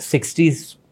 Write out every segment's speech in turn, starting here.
60s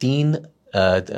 3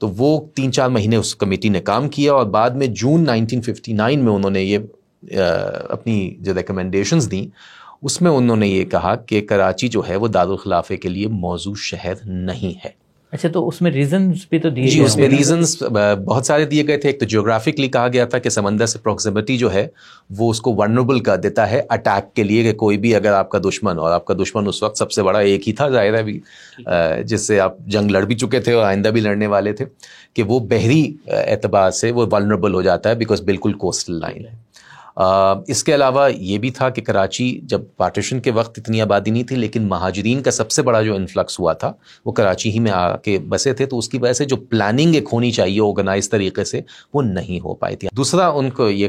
تو وہ 3-4 مہینے اس کمیٹی نے کام کیا اور بعد میں جون 1959 میں انہوں نے یہ اپنی جو ریکمنڈیشنز دیں اس میں انہوں نے یہ کہا کہ کراچی جو ہے وہ دارالخلافے کے لیے موزوں شہر نہیں ہے. اچھا تو اس میں ریزنز بھی تو دیے جی اس میں ریزنز بہت سارے دیے گئے تھے. ایک تو جیوگرافکلی کہا گیا تھا کہ سمندر سے پروکسیمٹی جو ہے وہ اس کو ورنریبل کر دیتا ہے اٹیک کے لیے, کہ کوئی بھی اگر آپ کا دشمن, اور آپ کا دشمن اس وقت سب سے بڑا ایک ہی تھا ظاہر ہے بھی, جس سے آپ جنگ لڑ بھی چکے تھے اور آئندہ بھی لڑنے والے تھے, کہ وہ بحری اعتبار سے وہ ولنریبل ہو جاتا ہے بیکاز بالکل کوسٹل لائن ہے. اس کے علاوہ یہ بھی تھا کہ کراچی جب پارٹیشن کے وقت اتنی آبادی نہیں تھی, لیکن مہاجرین کا سب سے بڑا جو انفلکس ہوا تھا وہ کراچی ہی میں آ کے بسے تھے, تو اس کی وجہ سے جو پلاننگ ایک ہونی چاہیے آرگنائز طریقے سے وہ نہیں ہو پائی تھی. دوسرا ان کو یہ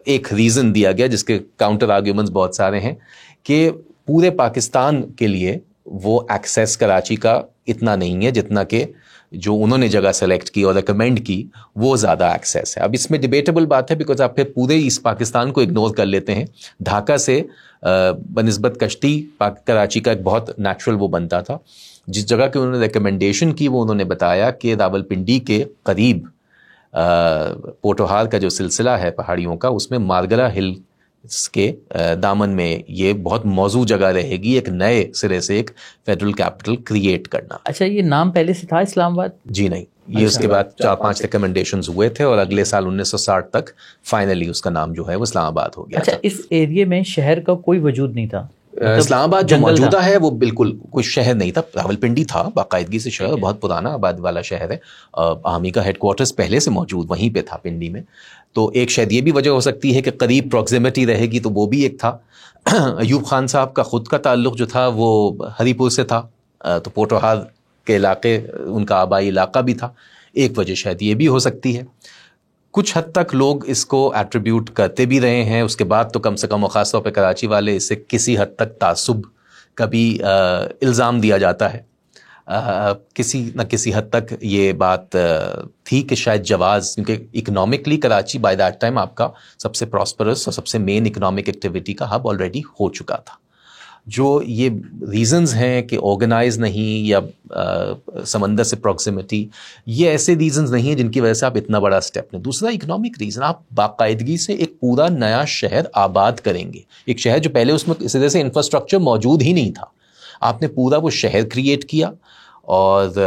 ایک ریزن دیا گیا جس کے کاؤنٹر آرگیومنٹس بہت سارے ہیں, کہ پورے پاکستان کے لیے وہ ایکسیس کراچی کا اتنا نہیں ہے جتنا کہ جو انہوں نے جگہ سلیکٹ کی اور ریکمینڈ کی وہ زیادہ ایکسیس ہے. اب اس میں ڈیبیٹیبل بات ہے بیکاز آپ پھر پورے ایسٹ پاکستان کو اگنور کر لیتے ہیں. ڈھاکہ سے بنسبت کشتی کراچی کا ایک بہت نیچرل وہ بنتا تھا. جس جگہ کی انہوں نے ریکمنڈیشن کی وہ انہوں نے بتایا کہ راولپنڈی کے قریب پوٹوہار کا جو سلسلہ ہے پہاڑیوں کا, اس میں مارگلا ہل کے دامن میں یہ بہت موزوں جگہ رہے گی ایک نئے سرے سے ایک فیڈرل کیپٹل کریٹ کرنا. اچھا یہ نام پہلے سے تھا اسلام آباد؟ جی نہیں, یہ اس کے بعد 4-5 ریکمنڈیشنز ہوئے تھے اور اگلے سال 1960 تک فائنلی اس کا نام جو ہے وہ اسلام آباد ہو گیا. اچھا اس ایریے میں شہر کا کوئی وجود نہیں تھا؟ اسلام آباد جو موجودہ ہے وہ بالکل کوئی شہر نہیں تھا. راولپنڈی تھا باقاعدگی سے شہر, بہت پرانا آباد والا شہر ہے. آرمی کا ہیڈ کوارٹرز پہلے سے موجود وہیں پہ تھا پنڈی میں. تو ایک شاید یہ بھی وجہ ہو سکتی ہے کہ قریب پروکسیمٹی رہے گی, تو وہ بھی ایک تھا. ایوب خان صاحب کا خود کا تعلق جو تھا وہ ہری پور سے تھا, تو پوٹوہار کے علاقے ان کا آبائی علاقہ بھی تھا. ایک وجہ شاید یہ بھی ہو سکتی ہے. کچھ حد تک لوگ اس کو ایٹریبیوٹ کرتے بھی رہے ہیں. اس کے بعد تو کم سے کم خاص طور پہ کراچی والے اس سے کسی حد تک تعصب کا بھی الزام دیا جاتا ہے. کسی نہ کسی حد تک یہ بات تھی کہ شاید جواز, کیونکہ economically Karachi by that time آپ کا سب سے پراسپرس اور سب سے مین اکنامک ایکٹیویٹی کا ہب آلریڈی ہو چکا تھا. جو یہ ریزنز ہیں کہ آرگنائز نہیں یا سمندر سے پروکسیمٹی, یہ ایسے ریزنز نہیں ہیں جن کی وجہ سے آپ اتنا بڑا اسٹیپ لیں. دوسرا اکنامک ریزن, آپ باقاعدگی سے ایک پورا نیا شہر آباد کریں گے, ایک شہر جو پہلے اس میں اس طرح سے انفراسٹرکچر موجود ہی نہیں تھا. آپ نے پورا وہ شہر کریٹ کیا, اور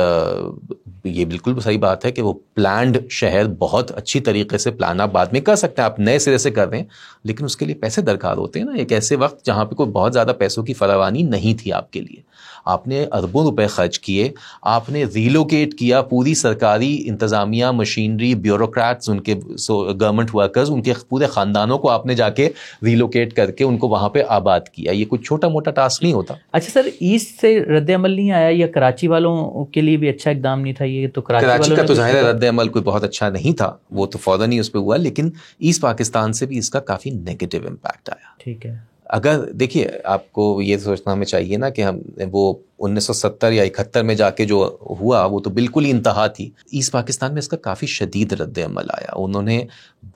یہ بالکل صحیح بات ہے کہ وہ پلانڈ شہر بہت اچھی طریقے سے پلان آپ بعد میں کر سکتے ہیں, آپ نئے سرے سے کر رہے ہیں, لیکن اس کے لیے پیسے درکار ہوتے ہیں نا. ایک ایسے وقت جہاں پہ کوئی بہت زیادہ پیسوں کی فراوانی نہیں تھی آپ کے لیے, آپ نے اربوں روپے خرچ کیے, آپ نے ریلوکیٹ کیا پوری سرکاری انتظامیہ, مشینری, بیوروکریٹس, ان کے گورنمنٹ ورکرز, ان کے پورے خاندانوں کو آپ نے جا کے ریلوکیٹ کر کے ان کو وہاں پہ آباد کیا. یہ کوئی چھوٹا موٹا ٹاسک نہیں ہوتا. اچھا سر, ایسٹ سے رد عمل نہیں آیا یا کراچی والوں کے لیے بھی اچھا اقدام نہیں تھا یہ؟ تو کراچی کا تو ظاہر رد عمل کوئی بہت اچھا نہیں تھا, وہ تو فوراً ہی اس پہ ہوا, لیکن ایسٹ پاکستان سے بھی اس کا کافی نیگیٹو امپیکٹ آیا. ٹھیک ہے. اگر دیکھیے آپ کو یہ سوچنا ہمیں چاہیے نا کہ ہم وہ 1970 یا 71 میں جا کے جو ہوا وہ تو بالکل ہی انتہا تھی. ایسٹ پاکستان میں اس کا کافی شدید رد عمل آیا. انہوں نے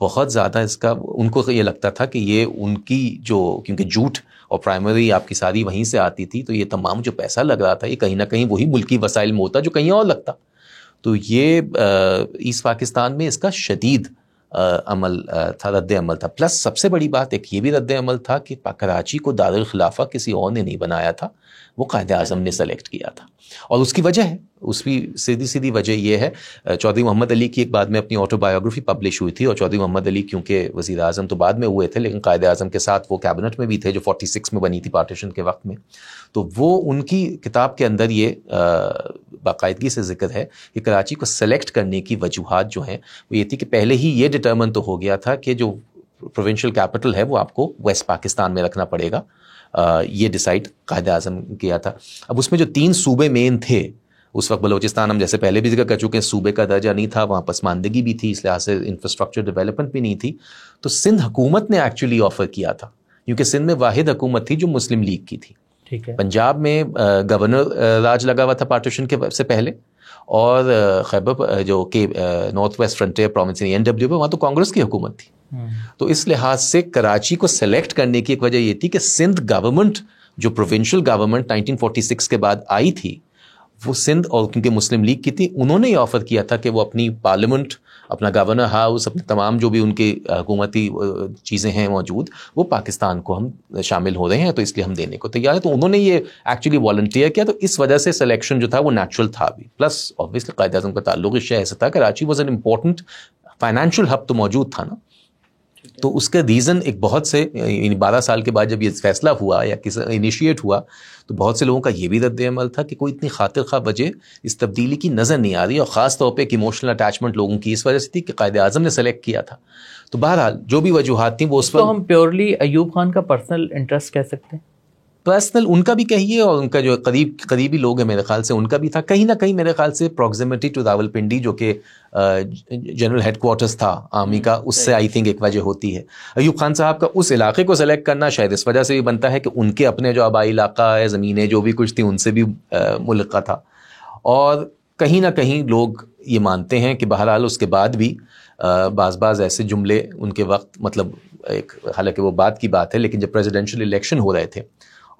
بہت زیادہ اس کا, ان کو یہ لگتا تھا کہ یہ ان کی جو, کیونکہ جھوٹ اور پرائمری آپ کی ساری وہیں سے آتی تھی, تو یہ تمام جو پیسہ لگ رہا تھا یہ کہیں نہ کہیں وہی ملکی وسائل میں ہوتا جو کہیں اور لگتا. تو یہ ایسٹ پاکستان میں اس کا شدید عمل تھا, رد عمل تھا. پلس سب سے بڑی بات ایک یہ بھی رد عمل تھا کہ کراچی کو دارالخلافہ کسی اور نے نہیں بنایا تھا, وہ قائد اعظم نے سلیکٹ کیا تھا. اور اس کی وجہ ہے, اس کی سیدھی وجہ یہ ہے, چودھری محمد علی کی ایک بعد میں اپنی آٹو بایوگرافی پبلش ہوئی تھی, اور چودھری محمد علی کیونکہ وزیر اعظم تو بعد میں ہوئے تھے لیکن قائد اعظم کے ساتھ وہ کیبنٹ میں بھی تھے جو 46 میں بنی تھی پارٹیشن کے وقت میں. تو وہ ان کی کتاب کے اندر یہ باقاعدگی سے ذکر ہے کہ کراچی کو سلیکٹ کرنے کی وجوہات جو ہیں وہ یہ تھی کہ پہلے ہی یہ ڈٹرمن تو ہو گیا تھا کہ جو پروونشل کیپٹل ہے وہ آپ کو ویسٹ پاکستان میں رکھنا پڑے گا. یہ ڈیسائیڈ قائد اعظم کیا تھا. اب اس میں جو 3 صوبے مین تھے اس وقت, بلوچستان ہم جیسے پہلے بھی ذکر کر چکے ہیں صوبے کا درجہ نہیں تھا, وہاں پسماندگی بھی تھی, اس لحاظ سے انفراسٹرکچر ڈیولپمنٹ بھی نہیں تھی. تو سندھ حکومت نے ایکچولی آفر کیا تھا, کیونکہ سندھ میں واحد حکومت تھی جو مسلم لیگ کی تھی. پنجاب میں گورنر راج لگا ہوا تھا پارٹیشن کے سے پہلے, اور خیبر جو کہ north west frontier province NW پہ, وہاں تو کانگریس کی حکومت تھی. تو اس لحاظ سے کراچی کو سلیکٹ کرنے کی ایک وجہ یہ تھی کہ سندھ گورنمنٹ جو پروونشل گورنمنٹ 1946 کے بعد آئی تھی وہ سندھ اور کیونکہ مسلم لیگ کی تھی, انہوں نے یہ آفر کیا تھا کہ وہ اپنی پارلیمنٹ, اپنا گورنر ہاؤس, اپنے تمام جو بھی ان کے حکومتی چیزیں ہیں موجود, وہ پاکستان کو ہم شامل ہو رہے ہیں تو اس لیے ہم دینے کو تیار ہیں. تو انہوں نے یہ ایکچولی والنٹیئر کیا, تو اس وجہ سے سلیکشن جو تھا وہ نیچرل تھا بھی. پلس آبویسلی قائد اعظم کا تعلق اس شہر سے تھا. Karachi was an important financial hub تو موجود تھا نا, تو اس کا ریزن ایک بہت سے 12 سال کے بعد جب یہ فیصلہ ہوا یا انیشیٹ ہوا تو بہت سے لوگوں کا یہ بھی رد عمل تھا کہ کوئی اتنی خاطر خواہ وجہ اس تبدیلی کی نظر نہیں آ رہی, اور خاص طور پہ ایک ایموشنل اٹیچمنٹ لوگوں کی اس وجہ سے تھی کہ قائد اعظم نے سلیکٹ کیا تھا. تو بہرحال جو بھی وجوہات تھیں وہ اس تو ہم پیورلی ایوب خان کا پرسنل انٹرسٹ کہہ سکتے ہیں, پرسنل ان کا بھی کہیے, اور ان کا جو قریبی لوگ ہیں میرے خیال سے ان کا بھی تھا. کہیں نہ کہیں میرے خیال سے پروگزیمٹی ٹو راولپنڈی جو کہ جنرل ہیڈ کوارٹرز تھا آرمی کا, اس سے آئی تھنک ایک وجہ ہوتی ہے. ایوب خان صاحب کا اس علاقے کو سلیکٹ کرنا شاید اس وجہ سے بھی بنتا ہے کہ ان کے اپنے جو آبائی علاقہ ہے, زمینیں جو بھی کچھ تھیں ان سے بھی ملکہ تھا. اور کہیں نہ کہیں لوگ یہ مانتے ہیں کہ بہرحال اس کے بعد بھی بعض ایسے جملے ان کے وقت, مطلب ایک حالانکہ وہ بعد کی بات ہے, لیکن جب پریزیڈینشیل الیکشن ہو رہے تھے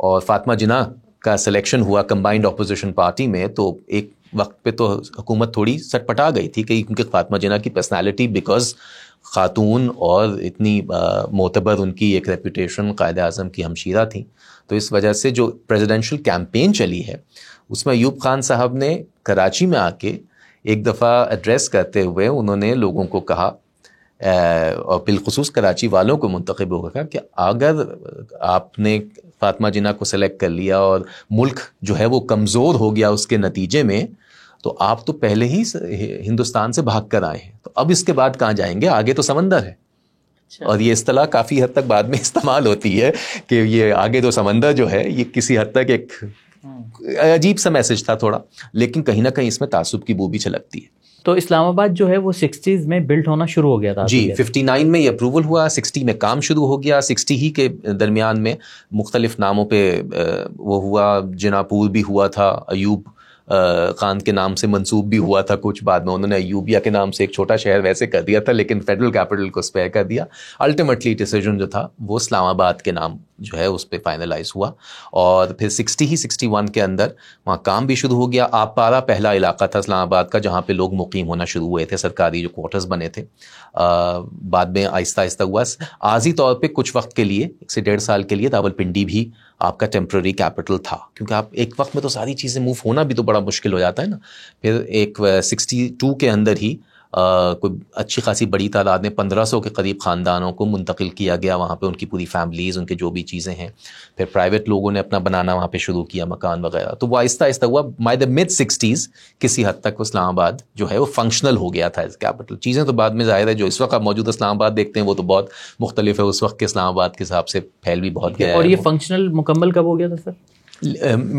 اور فاطمہ جناح کا سلیکشن ہوا کمبائنڈ اپوزیشن پارٹی میں, تو ایک وقت پہ تو حکومت تھوڑی سٹپٹا گئی تھی کہ کیونکہ فاطمہ جناح کی پرسنالٹی, بیکاز خاتون اور اتنی معتبر ان کی ایک ریپوٹیشن قائد اعظم کی ہمشیرہ تھیں, تو اس وجہ سے جو پریزیڈینشیل کیمپین چلی ہے اس میں ایوب خان صاحب نے کراچی میں آ کے ایک دفعہ ایڈریس کرتے ہوئے انہوں نے لوگوں کو کہا, اور بالخصوص کراچی والوں کو منتخب ہو گیا کہ اگر آپ نے فاطمہ جناح کو سلیکٹ کر لیا اور ملک جو ہے وہ کمزور ہو گیا اس کے نتیجے میں, تو آپ تو پہلے ہی ہندوستان سے بھاگ کر آئے ہیں, تو اب اس کے بعد کہاں جائیں گے, آگے تو سمندر ہے. اور یہ اصطلاح کافی حد تک بعد میں استعمال ہوتی ہے کہ یہ آگے تو سمندر جو ہے یہ کسی حد تک ایک عجیب سا میسج تھا تھوڑا, لیکن کہیں نہ کہیں اس میں تعصب کی بو بھی چھلکتی ہے. تو اسلام آباد جو ہے وہ 60s میں بلڈ ہونا شروع ہو گیا تھا جی, 59 میں یہ اپروول ہوا, 60 میں کام شروع ہو گیا. 60 ہی کے درمیان میں مختلف ناموں پہ وہ ہوا, جناپور بھی ہوا تھا, ایوب خان کے نام سے منسوب بھی ہوا تھا کچھ, بعد میں انہوں نے ایوبیہ کے نام سے ایک چھوٹا شہر ویسے کر دیا تھا لیکن فیڈرل کیپٹل کو اسپیئر کر دیا. الٹیمیٹلی ڈیسیجن جو تھا وہ اسلام آباد کے نام جو ہے اس پہ فائنلائز ہوا, اور پھر 61 کے اندر وہاں کام بھی شروع ہو گیا. آپ پارا پہلا علاقہ تھا اسلام آباد کا جہاں پہ لوگ مقیم ہونا شروع ہوئے تھے, سرکاری جو کوارٹرز بنے تھے. بعد میں آہستہ آہستہ ہوا, عارضی طور پہ کچھ وقت کے لیے 1 سے 1.5 سال کے لیے راولپنڈی بھی آپ کا ٹیمپرری کیپٹل تھا, کیونکہ آپ ایک وقت میں تو ساری چیزیں موو ہونا بھی تو بڑا مشکل ہو جاتا ہے نا. پھر ایک 62 کے اندر ہی کوئی اچھی خاصی بڑی تعداد میں 1500 کے قریب خاندانوں کو منتقل کیا گیا وہاں پہ, ان کی پوری فیملیز, ان کے جو بھی چیزیں ہیں. پھر پرائیویٹ لوگوں نے اپنا بنانا وہاں پہ شروع کیا, مکان وغیرہ. تو وہ آہستہ آہستہ ہوا. بائی دا mid 60s کسی حد تک اسلام آباد جو ہے وہ فنکشنل ہو گیا تھا ایز کیپٹل. چیزیں تو بعد میں ظاہر ہے جو اس وقت آپ موجود اسلام آباد دیکھتے ہیں وہ تو بہت مختلف ہے, اس وقت کے اسلام آباد کے حساب سے پھیل بھی بہت گیا. اور یہ فنکشنل مکمل کب ہو گیا تھا سر؟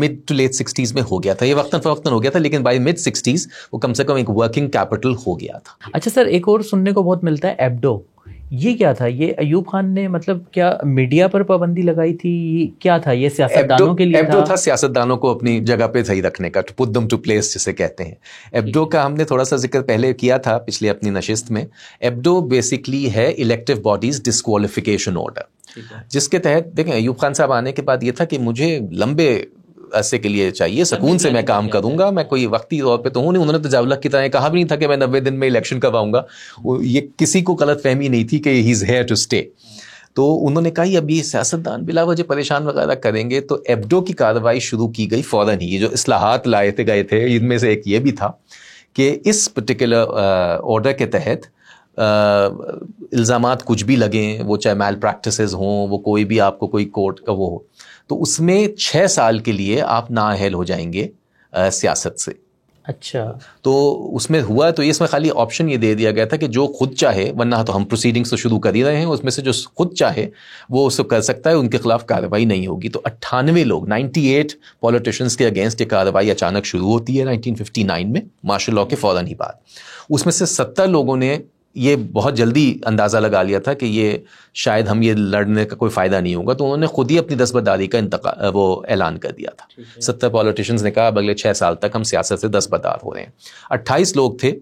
mid to late 60s میں ہو گیا تھا, یہ وقتاً فوقتاً ہو گیا تھا, لیکن بائی mid 60s وہ کم سے کم ایک ورکنگ کیپٹل ہو گیا تھا. اچھا سر, ایک اور سننے کو بہت ملتا ہے ایبڈو, یہ کیا تھا؟ یہ ایوب خان نے مطلب کیا میڈیا پر پابندی لگائی تھی, کیا تھا یہ سیاستدانوں کے لیے ایبڈو تھا سیاستدانوں کو اپنی جگہ پہ صحیح رکھنے کا, to put them to place جسے کہتے ہیں. ایبڈو کا ہم نے تھوڑا سا ذکر پہلے کیا تھا پچھلے اپنی نشست میں. ایبڈو بیسکلی ہے الیکٹو باڈیز ڈسکوالیفیکیشن آرڈر, جس کے تحت دیکھیں ایوب خان صاحب آنے کے بعد یہ تھا کہ مجھے لمبے عرصے کے لیے چاہیے, سکون سے میں کام کروں گا, میں کوئی وقتی طور پہ تو ہوں نہیں. انہوں نے تو جاولق کی طرح کہا بھی نہیں تھا کہ میں 90 دن میں الیکشن کرواؤں گا, یہ کسی کو غلط فہمی نہیں تھی کہ ہی از ہیئر ٹو اسٹے. تو انہوں نے کہا اب یہ سیاستدان بلا وجہ پریشان وغیرہ کریں گے, تو ایبڈو کی کارروائی شروع کی گئی فوراً ہی. یہ جو اصلاحات لائے تھے گئے تھے ان میں سے ایک یہ بھی تھا کہ اس پرٹیکولر آرڈر کے تحت الزامات کچھ بھی لگیں, وہ چاہے میل پریکٹسز ہوں, وہ کوئی بھی آپ کو کوئی کورٹ کا وہ ہو, تو اس میں 6 سال کے لیے آپ نااہل ہو جائیں گے سیاست سے. اچھا, تو اس میں ہوا تو اس میں خالی آپشن یہ دے دیا گیا تھا کہ جو خود چاہے, ورنہ تو ہم پروسیڈنگس تو شروع کر ہی رہے ہیں, اس میں سے جو خود چاہے وہ اس کو کر سکتا ہے, ان کے خلاف کارروائی نہیں ہوگی. تو 98 لوگ 98 پولیٹیشنز کے اگینسٹ یہ کارروائی اچانک شروع ہوتی ہے 1959 میں مارشل لاء کے فوراً ہی بعد. اس میں سے 70 لوگوں نے یہ بہت جلدی اندازہ لگا لیا تھا کہ یہ شاید ہم یہ لڑنے کا کوئی فائدہ نہیں ہوگا, تو انہوں نے خود ہی اپنی دستبرداری کا وہ اعلان کر دیا تھا. 70 پولیٹیشنز نے کہا اب اگلے 6 سال تک ہم سیاست سے دستبردار ہو رہے ہیں. 28 لوگ تھے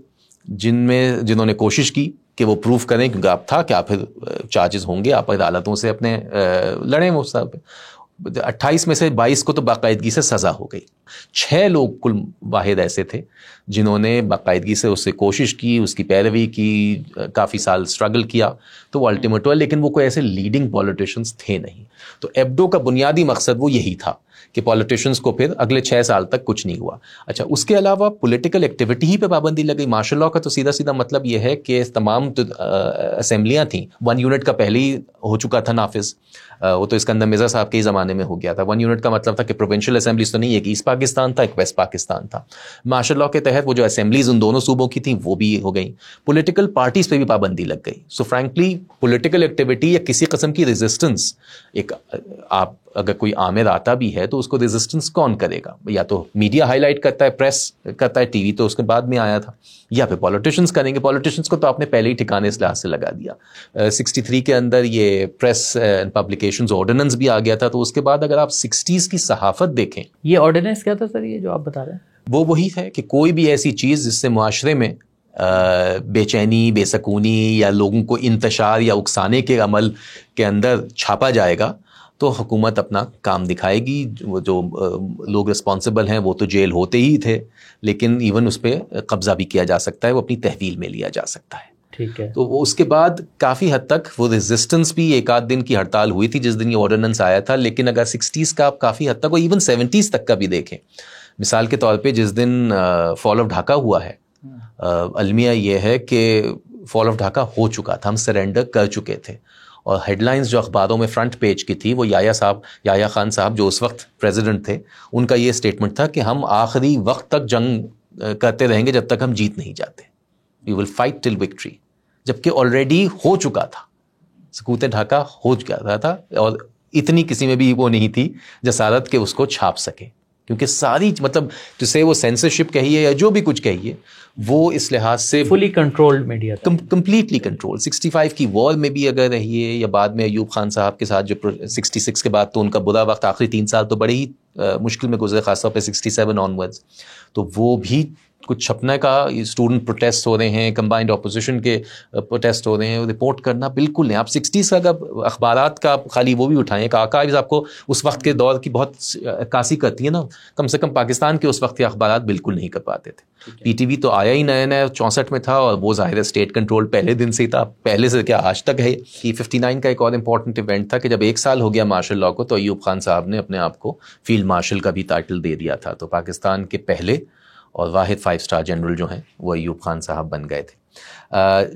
جنہوں نے کوشش کی کہ وہ پروف کریں, کیونکہ آپ تھا کہ آپ پھر چارجز ہوں گے, آپ عدالتوں سے اپنے لڑیں وہ سب. 28 میں سے 22 کو تو باقاعدگی سے سزا ہو گئی. 6 لوگ کل واحد ایسے تھے جنہوں نے باقاعدگی سے اس سے کوشش کی, اس کی پیروی کی, کافی سال اسٹرگل کیا, تو وہ الٹیمیٹ ہوا, لیکن وہ کوئی ایسے لیڈنگ پولیٹیشنز تھے نہیں. تو ایبڈو کا بنیادی مقصد وہ یہی تھا کہ پولیٹیشنز کو پھر اگلے 6 سال تک کچھ نہیں ہوا. اچھا, اس کے علاوہ پولیٹیکل ایکٹیویٹی ہی پہ پابندی لگی. مارشل لاء کا تو سیدھا سیدھا مطلب یہ ہے کہ تمام اسمبلیاں تھیں, 1 یونٹ کا پہلے ہی ہو چکا تھا نافذ, وہ تو اسکندر مرزا صاحب کے ہی زمانے میں ہو گیا تھا. 1 یونٹ کا مطلب تھا کہ پروونشل اسمبلیز تو نہیں, ایک ایسٹ پاکستان تھا, ایک ویسٹ پاکستان تھا. مارشل لاء کے تحت وہ جو اسمبلیز ان دونوں صوبوں کی تھیں وہ بھی ہو گئیں. پولیٹیکل پارٹیز پہ بھی پابندی لگ گئی. سو فرینکلی پولیٹیکل ایکٹیویٹی یا کسی قسم کی ریزسٹنس, ایک آپ اگر کوئی آمر آتا بھی ہے تو اس کو ریزسٹنس کون کرے گا؟ یا تو میڈیا ہائی لائٹ کرتا ہے, پریس کرتا ہے, ٹی وی تو اس کے بعد میں آیا تھا, یا پھر پولیٹیشنز کریں گے. پولیٹیشنز کو تو آپ نے پہلے ہی ٹھکانے اس لحاظ سے لگا دیا. 63 کے اندر یہ پریس اینڈ پبلیکیشنز آرڈیننس بھی آ گیا تھا. تو اس کے بعد اگر آپ 60s کی صحافت دیکھیں, یہ آرڈیننس کیا تھا سر, یہ جو آپ بتا رہے ہیں؟ وہ وہی ہے کہ کوئی بھی ایسی چیز جس سے معاشرے میں بے چینی, بے سکونی یا لوگوں کو انتشار یا اکسانے کے عمل کے اندر چھاپا جائے گا تو حکومت اپنا کام دکھائے گی. وہ جو لوگ رسپانسبل ہیں وہ تو جیل ہوتے ہی تھے, لیکن ایون اس پہ قبضہ بھی کیا جا سکتا ہے, وہ اپنی تحویل میں لیا جا سکتا ہے. ٹھیک ہے. تو اس کے بعد کافی حد تک وہ ریزسٹنس بھی, 1 آدھ دن کی ہڑتال ہوئی تھی جس دن یہ آرڈیننس آیا تھا. لیکن اگر 60s کا آپ کافی حد تک, اور ایون 70s تک کا بھی دیکھیں, مثال کے طور پہ جس دن فال آف ڈھاکہ ہوا ہے, المیہ یہ ہے کہ فال آف ڈھاکہ ہو چکا تھا, ہم سرنڈر کر چکے تھے, اور ہیڈ لائنز جو اخباروں میں فرنٹ پیج کی تھی وہ یحییٰ خان صاحب جو اس وقت پریزیڈنٹ تھے, ان کا یہ سٹیٹمنٹ تھا کہ ہم آخری وقت تک جنگ کرتے رہیں گے جب تک ہم جیت نہیں جاتے. وی ول فائٹ ٹل وکٹری. جبکہ آلریڈی ہو چکا تھا, سکوت ڈھاکہ ہو چکا تھا, اور اتنی کسی میں بھی وہ نہیں تھی جسارت کہ اس کو چھاپ سکے, کیونکہ ساری مطلب جسے وہ سینسرشپ کہیے یا جو بھی کچھ کہیے, وہ اس لحاظ سے فلی کنٹرولڈ میڈیا تھا, کمپلیٹلی کنٹرول. 65 کی وار میں بھی اگر رہیے, یا بعد میں ایوب خان صاحب کے ساتھ جو 66 کے بعد تو ان کا برا وقت, آخری 3 سال تو بڑے ہی مشکل میں گزرے, خاص طور پہ 67 آنورڈز, تو وہ بھی کچھ چھپنے کا, اسٹوڈنٹ پروٹیسٹ ہو رہے ہیں, کمبائنڈ اپوزیشن کے پروٹیسٹ ہو رہے ہیں, رپورٹ کرنا بالکل نہیں. آپ 60s کا اگر اخبارات کا خالی وہ بھی اٹھائیں, کہ آرکائیوز آپ کو اس وقت کے دور کی بہت عکاسی کرتی ہے نا, کم سے کم پاکستان کے اس وقت کے اخبارات بالکل نہیں کر پاتے تھے. پی ٹی وی تو آیا ہی نیا 64 میں تھا, اور وہ ظاہر ہے اسٹیٹ کنٹرول پہلے دن سے ہی تھا, پہلے سے کیا آج تک ہے. 59 کا ایک اور امپورٹنٹ ایونٹ تھا کہ جب 1 سال ہو گیا مارشل لاء کو, تو ایوب خان صاحب نے اپنے آپ کو فیلڈ مارشل کا بھی ٹائٹل دے دیا تھا. تو پاکستان کے پہلے اور واحد 5 اسٹار جنرل جو ہیں وہ ایوب خان صاحب بن گئے تھے.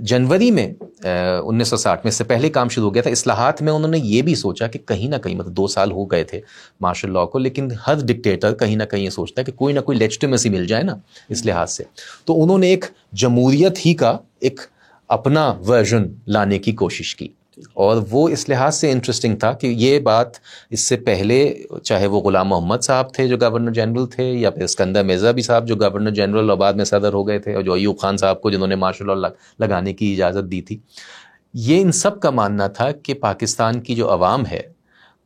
جنوری میں 1960 میں, سے پہلے کام شروع ہو گیا تھا اصلاحات میں. انہوں نے یہ بھی سوچا کہ کہیں نہ کہیں, مطلب 2 سال ہو گئے تھے مارشل لاء کو, لیکن ہر ڈکٹیٹر کہیں نہ کہیں یہ سوچتا ہے کہ کوئی نہ کوئی لیجٹیمیسی مل جائے نا اس لحاظ سے. تو انہوں نے ایک جمہوریت ہی کا ایک اپنا ورژن لانے کی کوشش کی, اور وہ اس لحاظ سے انٹرسٹنگ تھا کہ یہ بات اس سے پہلے, چاہے وہ غلام محمد صاحب تھے جو گورنر جنرل تھے, یا پھر اسکندر مرزا بھی صاحب جو گورنر جنرل اور بعد میں صدر ہو گئے تھے, اور جو ایوب خان صاحب کو جنہوں نے مارشل لاء لگانے کی اجازت دی تھی, یہ ان سب کا ماننا تھا کہ پاکستان کی جو عوام ہے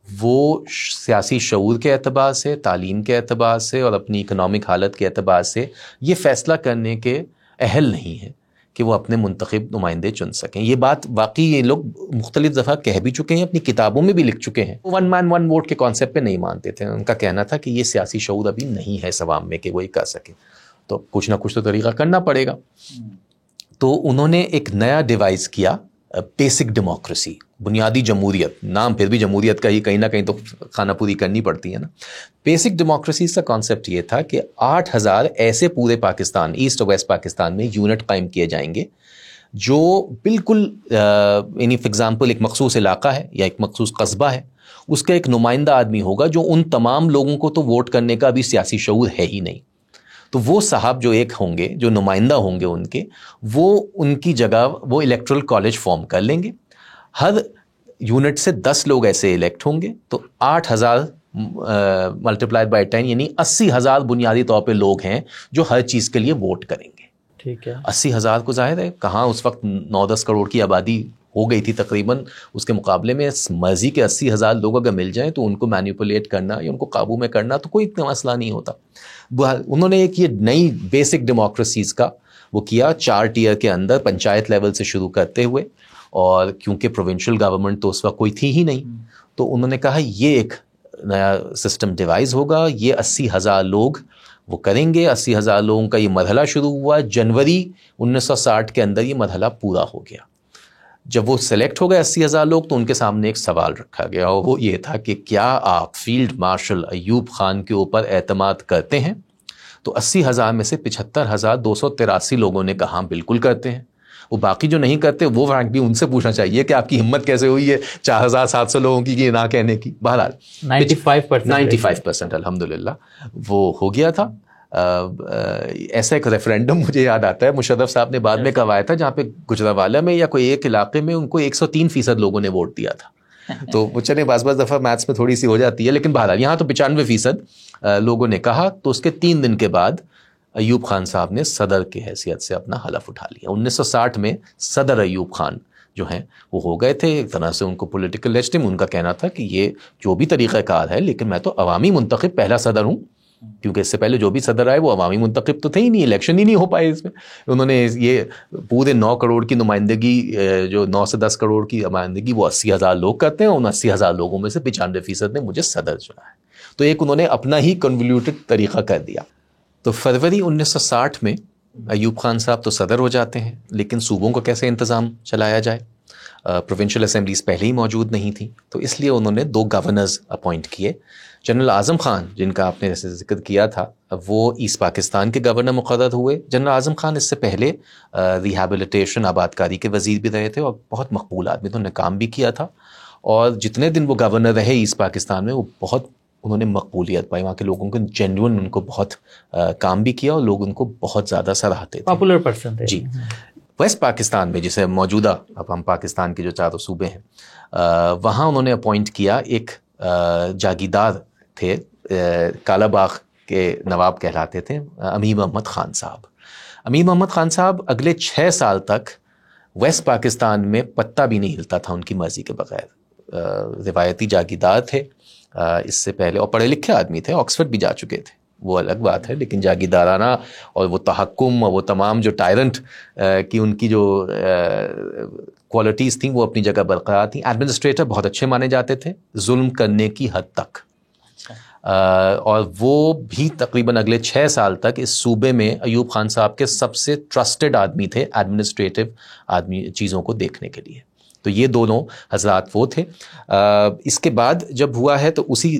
وہ سیاسی شعور کے اعتبار سے, تعلیم کے اعتبار سے, اور اپنی اکنامک حالت کے اعتبار سے یہ فیصلہ کرنے کے اہل نہیں ہے کہ وہ اپنے منتخب نمائندے چن سکیں. یہ بات واقعی یہ لوگ مختلف دفعہ کہہ بھی چکے ہیں, اپنی کتابوں میں بھی لکھ چکے ہیں. 1 man 1 vote کے کانسیپٹ پہ نہیں مانتے تھے. ان کا کہنا تھا کہ یہ سیاسی شعور ابھی نہیں ہے اس عوام میں کہ وہ یہ کر سکے, تو کچھ نہ کچھ تو طریقہ کرنا پڑے گا. تو انہوں نے ایک نیا ڈیوائز کیا, بیسک ڈیموکریسی, بنیادی جمہوریت. نام پھر بھی جمہوریت کا ہی, کہیں نہ کہیں تو خانہ پوری کرنی پڑتی ہے نا. بیسک ڈیموکریسی کا کانسیپٹ یہ تھا کہ 8000 ایسے پورے پاکستان, ایسٹ اور ویسٹ پاکستان میں یونٹ قائم کیے جائیں گے جو بالکل یعنی فار ایگزامپل ایک مخصوص علاقہ ہے یا ایک مخصوص قصبہ ہے, اس کا ایک نمائندہ آدمی ہوگا جو ان تمام لوگوں کو تو ووٹ کرنے کا بھی سیاسی شعور ہے ہی نہیں. تو وہ صاحب جو ایک ہوں گے, جو نمائندہ ہوں گے ان کے, وہ ان کی جگہ وہ الیکٹرل کالج فارم کر لیں گے. ہر یونٹ سے 10 لوگ ایسے الیکٹ ہوں گے, تو 8000 ملٹیپلائڈ بائی 10 یعنی 80,000 بنیادی طور پہ لوگ ہیں جو ہر چیز کے لیے ووٹ کریں گے. ٹھیک ہے. 80,000 کو ظاہر ہے کہاں اس وقت 9-10 کروڑ کی آبادی ہو گئی تھی تقریباً, اس کے مقابلے میں مرضی کے 80,000 لوگ اگر مل جائیں تو ان کو مینیپولیٹ کرنا یا ان کو قابو میں کرنا تو کوئی اتنا مسئلہ نہیں ہوتا. انہوں نے ایک یہ نئی بیسک ڈیموکریسیز کا وہ کیا 4 ٹیئر کے اندر, پنچایت لیول سے شروع کرتے ہوئے, اور کیونکہ پروونشل گورنمنٹ تو اس وقت کوئی تھی ہی نہیں, تو انہوں نے کہا یہ ایک نیا سسٹم ڈیوائز ہوگا. یہ 80,000 لوگ وہ کریں گے. 80,000 لوگوں کا یہ مرحلہ شروع ہوا. جنوری 1960 کے اندر یہ مرحلہ پورا ہو گیا. جب وہ سلیکٹ ہو گئے 80,000 لوگ تو ان کے سامنے ایک سوال رکھا گیا اور وہ یہ تھا کہ کیا آپ فیلڈ مارشل ایوب خان کے اوپر اعتماد کرتے ہیں؟ تو 80,000 میں سے 75,283 لوگوں نے کہا بالکل کرتے ہیں. وہ باقی جو نہیں کرتے وہ فرینک بھی ان سے پوچھنا چاہیے کہ آپ کی ہمت کیسے ہوئی ہے 4,700 لوگوں کی یہ نہ کہنے کی. بہرحال 95% الحمدللہ وہ ہو گیا تھا. ایسا ایک ریفرینڈم مجھے یاد آتا ہے مشرف صاحب نے بعد میں کروایا تھا جہاں پہ گجرانوالہ میں یا کوئی ایک علاقے میں ان کو 103% لوگوں نے ووٹ دیا تھا. تو وہ چلے بعض دفعہ میتھس میں تھوڑی سی ہو جاتی ہے لیکن بہرحال یہاں تو 95% لوگوں نے کہا. تو اس کے 3 دن کے بعد ایوب خان صاحب نے صدر کی حیثیت سے اپنا حلف اٹھا لیا. 1960 میں صدر ایوب خان جو ہیں وہ ہو گئے تھے. ایک طرح سے ان کو پولیٹیکل لیجٹم ان کا کہنا تھا کہ یہ جو بھی طریقہ کار ہے لیکن میں تو عوامی منتخب پہلا صدر ہوں, کیونکہ اس سے پہلے جو بھی صدر آئے وہ عوامی منتخب تو تھے ہی نہیں, الیکشن ہی نہیں ہو پائے اس میں. انہوں نے یہ پورے 9 کروڑ کی نمائندگی, جو 9 سے 10 کروڑ کی نمائندگی وہ 80,000 لوگ کرتے ہیں. ان 80,000 لوگوں میں سے 95% نے مجھے صدر چنا ہے. تو ایک انہوں نے اپنا ہی کنولیوٹڈ طریقہ کر دیا. تو فروری 1960 میں ایوب خان صاحب تو صدر ہو جاتے ہیں لیکن صوبوں کو کیسے انتظام چلایا جائے؟ پروونشل اسمبلیز پہلے ہی موجود نہیں تھیں تو اس لیے انہوں نے 2 گورنرز اپوائنٹ کیے. جنرل اعظم خان جن کا آپ نے جیسے ذکر کیا تھا وہ ایسٹ پاکستان کے گورنر مقرر ہوئے. جنرل اعظم خان اس سے پہلے ریہیبلیٹیشن آبادکاری کے وزیر بھی رہے تھے اور بہت مقبول آدمی تھے, انہوں نے کام بھی کیا تھا. اور جتنے دن وہ گورنر رہے ایسٹ پاکستان میں وہ بہت انہوں نے مقبولیت پائی. وہاں کے لوگوں کو جینوئن ان کو بہت کام بھی کیا اور لوگ ان کو بہت زیادہ سراہتے تھے. پاپولر پرسن تھے. جی. ویسٹ پاکستان میں جسے موجودہ اب ہم پاکستان کے جو 4 صوبے ہیں وہاں انہوں نے اپوائنٹ کیا ایک جاگیردار تھے, کالا باغ کے نواب کہلاتے تھے, امیر محمد خان صاحب. امیر محمد خان صاحب اگلے 6 سال تک ویسٹ پاکستان میں پتہ بھی نہیں ہلتا تھا ان کی مرضی کے بغیر. روایتی جاگیردار تھے اس سے پہلے اور پڑھے لکھے آدمی تھے, آکسفورڈ بھی جا چکے تھے, وہ الگ بات ہے, لیکن جاگیردارانہ اور وہ تحکم اور وہ تمام جو ٹائرنٹ کی ان کی جو کوالٹیز تھیں وہ اپنی جگہ برقرار تھیں. ایڈمنسٹریٹر بہت اچھے مانے جاتے تھے ظلم کرنے کی حد تک, اور وہ بھی تقریباً اگلے 6 سال تک اس صوبے میں ایوب خان صاحب کے سب سے ٹرسٹڈ آدمی تھے ایڈمنسٹریٹو آدمی چیزوں کو دیکھنے کے لیے. تو یہ دونوں حضرات وہ تھے. اس کے بعد جب ہوا ہے تو اسی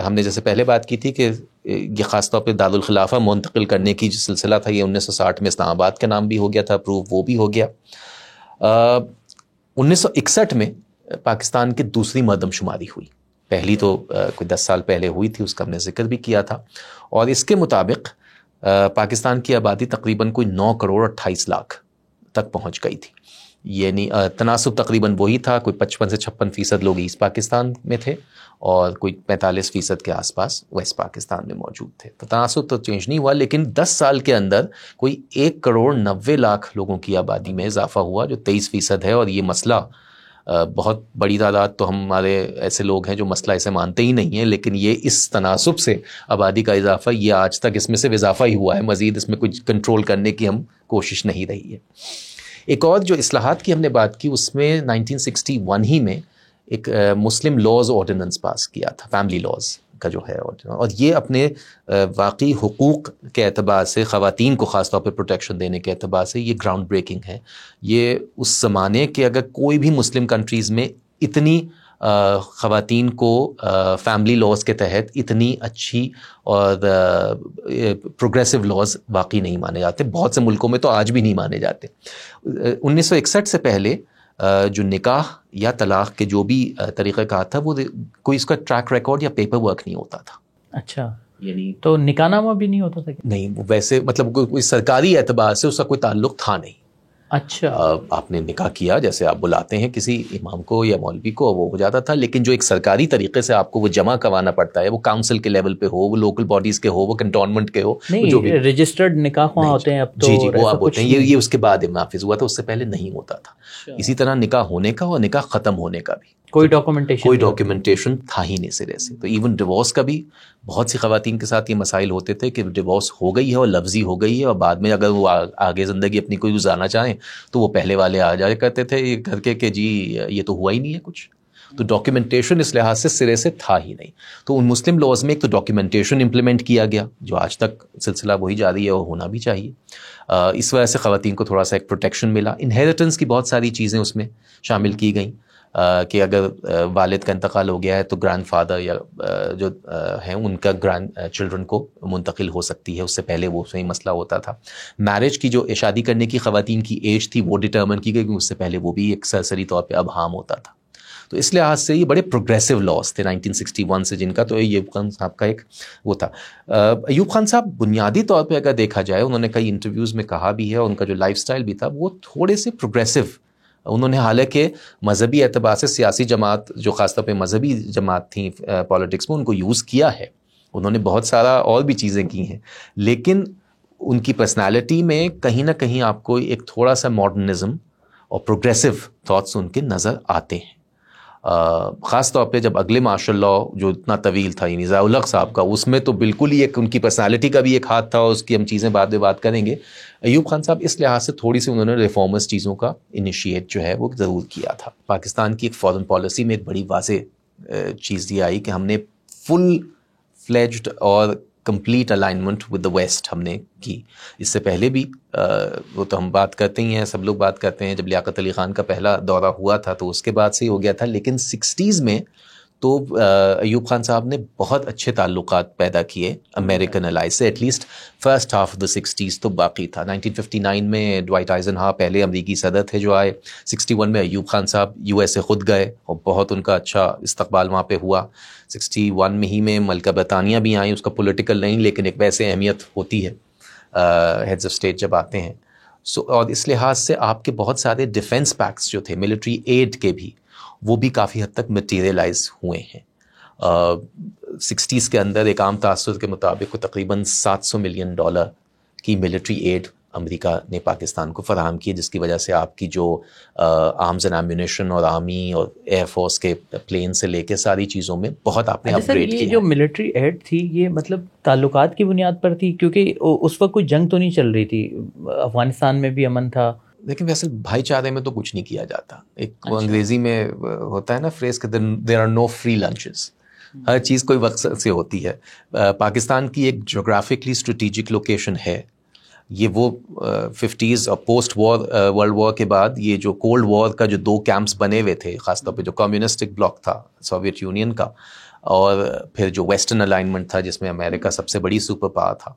ہم نے جیسے پہلے بات کی تھی کہ یہ خاص طور پہ دارالخلافہ منتقل کرنے کی جو سلسلہ تھا یہ 1960 میں اسلام آباد کا نام بھی ہو گیا تھا اپروو, وہ بھی ہو گیا. 1961 میں پاکستان کی دوسری مردم شماری ہوئی. پہلی تو کوئی 10 سال پہلے ہوئی تھی, اس کا ہم نے ذکر بھی کیا تھا, اور اس کے مطابق پاکستان کی آبادی تقریباً کوئی 9 کروڑ 28 لاکھ تک پہنچ گئی تھی. یعنی تناسب تقریباً وہی تھا, کوئی 55 سے 56% لوگ ایسٹ پاکستان میں تھے اور کوئی 45% کے آس پاس ویسٹ پاکستان میں موجود تھے. تو تناسب تو چینج نہیں ہوا, لیکن 10 سال کے اندر کوئی 1 کروڑ 90 لاکھ لوگوں کی آبادی میں اضافہ ہوا جو 23% ہے. اور یہ مسئلہ بہت بڑی تعداد تو ہمارے ایسے لوگ ہیں جو مسئلہ اسے مانتے ہی نہیں ہیں, لیکن یہ اس تناسب سے آبادی کا اضافہ یہ آج تک اس میں سے اضافہ ہی ہوا ہے, مزید اس میں کچھ کنٹرول کرنے کی ہم کوشش نہیں رہی ہے. ایک اور جو اصلاحات کی ہم نے بات کی اس میں 1961 ہی میں ایک مسلم لاز آرڈیننس پاس کیا تھا, فیملی لاز کا جو ہے, اور یہ اپنے واقعی حقوق کے اعتبار سے خواتین کو خاص طور پہ پروٹیکشن دینے کے اعتبار سے یہ گراؤنڈ بریکنگ ہے. یہ اس زمانے کے اگر کوئی بھی مسلم کنٹریز میں اتنی خواتین کو فیملی لاز کے تحت اتنی اچھی اور پروگریسو لاز واقعی نہیں مانے جاتے. بہت سے ملکوں میں تو آج بھی نہیں مانے جاتے. 1961 سے پہلے جو نکاح یا طلاق کے جو بھی طریقہ کار تھا وہ کوئی اس کا ٹریک ریکارڈ یا پیپر ورک نہیں ہوتا تھا. اچھا, یعنی تو نکاح نامہ بھی نہیں ہوتا تھا؟ نہیں, ویسے مطلب کوئی سرکاری اعتبار سے اس کا کوئی تعلق تھا نہیں. اچھا, آپ نے نکاح کیا جیسے آپ بلاتے ہیں کسی امام کو یا مولوی کو, وہ ہو جاتا تھا, لیکن جو ایک سرکاری طریقے سے آپ کو وہ جمع کروانا پڑتا ہے, وہ کاؤنسل کے لیول پہ ہو, وہ لوکل باڈیز کے ہو, وہ کنٹونمنٹ کے ہو, جو بھی رجسٹرڈ نکاح وہاں ہوتے ہیں اب تو. جی وہ آپ ہوتے ہیں, یہ اس کے بعد نافذ ہوا تھا, اس سے پہلے نہیں ہوتا تھا. اسی طرح نکاح ہونے کا اور نکاح ختم ہونے کا بھی کوئی ڈاکومنٹیشن تھا ہی نہیں سرے سے. تو ایون ڈیورس کا بھی بہت سی خواتین کے ساتھ یہ مسائل ہوتے تھے کہ ڈیورس ہو گئی ہے اور لفظی ہو گئی ہے, اور بعد میں اگر وہ آگے زندگی اپنی کوئی گزارنا چاہیں تو وہ پہلے والے آ جایا کرتے تھے یہ کر کے کہ جی یہ تو ہوا ہی نہیں ہے کچھ. تو ڈاکیومنٹیشن اس لحاظ سے سرے سے تھا ہی نہیں. تو ان مسلم لاز میں ایک تو ڈاکیومنٹیشن امپلیمنٹ کیا گیا جو آج تک سلسلہ وہی جاری ہے, وہ ہونا بھی چاہیے. اس وجہ سے خواتین کو تھوڑا سا ایک پروٹیکشن ملا. انہیریٹنس کی بہت ساری چیزیں اس میں شامل کی گئیں کہ اگر والد کا انتقال ہو گیا ہے تو گرینڈ فادر یا جو ہیں ان کا گرینڈ چلڈرن کو منتقل ہو سکتی ہے. اس سے پہلے وہ صحیح مسئلہ ہوتا تھا. میرج کی جو شادی کرنے کی خواتین کی ایج تھی وہ ڈٹرمن کی گئی کیونکہ اس سے پہلے وہ بھی ایک سرسری طور پہ ابہام ہوتا تھا. تو اس لحاظ سے یہ بڑے پروگریسو لاز تھے 1961 سے جن کا تو ایوب خان صاحب کا ایک وہ تھا. ایوب خان صاحب بنیادی طور پہ اگر دیکھا جائے انہوں نے کئی انٹرویوز میں کہا بھی ہے, ان کا جو لائف سٹائل بھی تھا وہ تھوڑے سے پروگریسو. انہوں نے حالانکہ مذہبی اعتبار سے سیاسی جماعت جو خاص طور پہ مذہبی جماعت تھیں پالیٹکس میں ان کو یوز کیا ہے, انہوں نے بہت سارا اور بھی چیزیں کی ہیں, لیکن ان کی پرسنالٹی میں کہیں نہ کہیں آپ کو ایک تھوڑا سا ماڈرنزم اور پروگریسو تھاٹس ان کے نظر آتے ہیں. خاص طور پہ جب اگلے مارشل لا جو اتنا طویل تھا یعنی ضیاء الحق صاحب کا, اس میں تو بالکل ہی ایک ان کی پرسنالٹی کا بھی ایک ہاتھ تھا, اس کی ہم چیزیں بعد میں بات کریں گے. ایوب خان صاحب اس لحاظ سے تھوڑی سی انہوں نے ریفارمرز چیزوں کا انیشیٹ جو ہے وہ ضرور کیا تھا. پاکستان کی ایک فارن پالیسی میں ایک بڑی واضح چیز یہ آئی کہ ہم نے فل فلیجڈ اور complete alignment with the West ہم نے کی. اس سے پہلے بھی وہ تو ہم بات کرتے ہی ہیں, سب لوگ بات کرتے ہیں, جب لیاقت علی خان کا پہلا دورہ ہوا تھا تو اس کے بعد سے ہی ہو گیا تھا, لیکن 60s میں تو ایوب خان صاحب نے بہت اچھے تعلقات پیدا کیے امریکن الائز سے. At least first half of the 60s تو باقی تھا. 1959 میں ڈوائٹ آئزن ہا پہلے امریکی صدر تھے جو آئے. 61 میں ایوب خان صاحب USA خود گئے اور بہت ان کا اچھا استقبال وہاں پہ ہوا. 61 میں ہی میں ملکہ برطانیہ بھی آئیں, اس کا پولیٹیکل نہیں لیکن ایک ویسے اہمیت ہوتی ہے ہیڈز آف اسٹیٹ جب آتے ہیں. اور اس لحاظ سے آپ کے بہت سارے ڈیفنس پیکٹس جو تھے ملٹری ایڈ کے بھی, وہ بھی کافی حد تک مٹیریلائز ہوئے ہیں. 60s کے اندر ایک عام تاثر کے مطابق تقریباً $700 ملین کی ملٹری ایڈ امریکہ نے پاکستان کو فراہم کی, جس کی وجہ سے آپ کی جو آرمز اینڈ ایمونیشن اور آرمی اور ایئر فورس کے پلین سے لے کے ساری چیزوں میں بہت آپ نے اپ گریڈ کیا. یہ جو ملٹری ایڈ تھی یہ مطلب تعلقات کی بنیاد پر تھی, کیونکہ اس وقت کوئی جنگ تو نہیں چل رہی تھی, افغانستان میں بھی امن تھا. لیکن ویسے بھائی چارے میں تو کچھ نہیں کیا جاتا. ایک وہ انگریزی میں ہوتا ہے نا فریز کہ there are no free lunches, ہر چیز کوئی وقت سے ہوتی ہے. پاکستان کی ایک جغرافکلی اسٹریٹجک لوکیشن ہے, یہ وہ 50s اور پوسٹ وار ورلڈ وار کے بعد یہ جو کولڈ وار کا جو 2 کیمپس بنے ہوئے تھے, خاص طور پہ جو کمیونسٹک بلاک تھا سوویت یونین کا, اور پھر جو ویسٹرن الائنمنٹ تھا جس میں امریکہ سب سے بڑی سپر پاور تھا,